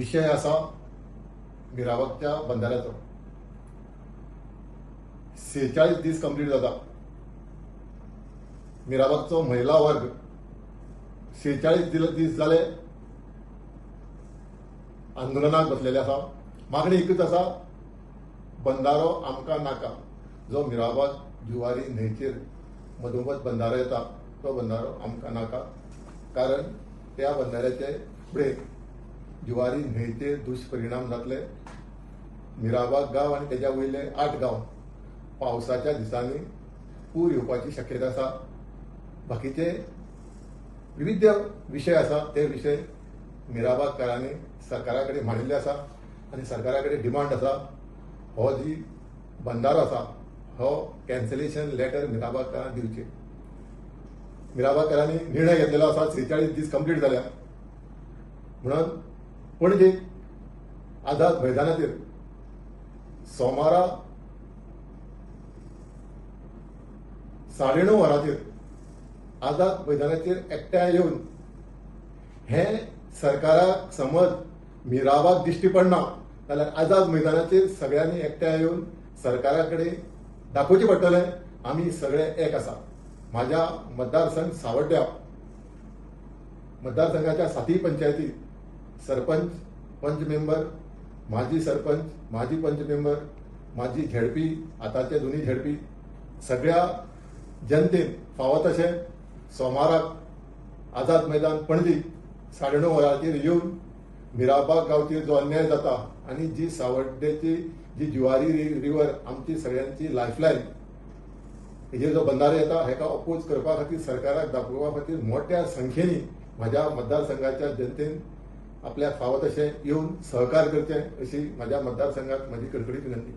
विषय असा मिराबागच्या बंधाऱ्याचो 46 दीस कंप्लीट जाता. मिराबागचो महिला वर्ग 46 दीस जाले आंदोलनाक बसलेले आसा. मागणी एकच आसा, बंधारो आमकां नाका. जो मिराबाग जुवारी न्हंयचेर मधोमध बंधारो येता तो बंधारो आमकां नाका. कारण त्या बंधाऱ्याचे फुडें जुवारी न्हंयचेर दुश्परिणाम जातले. मिराबाग गांव आनी तेच्या वयले 8 गांव पावसाच्या दिसांनी पूर येवपाची शक्यता आसा. बाकीचे विविध विशय आसा ते विशय मिराबागकारांनी सरकारा कडेन मांडिल्ले आसा आनी सरकारा कडेन डिमांड आसा हो जी बंधारो आसा हो कॅन्सलेशन लेटर मिराबागकारांक दिवचे. मिराबागकारांनी निर्णय घेतलेलो आसा 46 दीस कंप्लीट जाल्या म्हणून पणजे आझाद मैदानाचेर सोमारा 9:30 वरांचेर आझाद मैदानाचेर एकठांय येवन हे सरकाराक समज मिराबाग दिश्टी पडना जाल्यार आझाद मैदानाचेर सगळ्यांनी एकठांय येवन सरकारा कडेन दाखोवचें पडटलें आमी सगळे एक आसा. म्हाज्या मतदारसंघ सावड्ड्या मतदारसंघाच्या 7 पंचायती सरपंच, पंच मेंबर, माजी सरपंच, माजी पंच मेंबर, माजी झेडपी, आतांचे दोन्ही झेडपी सगळ्या जनतेन फावो तशें सोमाराक आझाद मैदान पणजी 9:30 वरांचेर येवन मिराबाग गांवचेर जो अन्याय जाता आनी जी सावड्डेची जी जुवारी रिवर आमची सगळ्यांची लायफलायन हेजेर जो बंधारो येता हेका अपोज करपा खातीर सरकाराक दाखोवपा खातीर मोठ्या संख्येनी म्हाज्या मतदारसंघाच्या जनतेन आपल्याक फावो तशें येवन सहकार करचें अशी म्हाज्या मतदारसंघाक म्हाजी कडकडीत विनंती.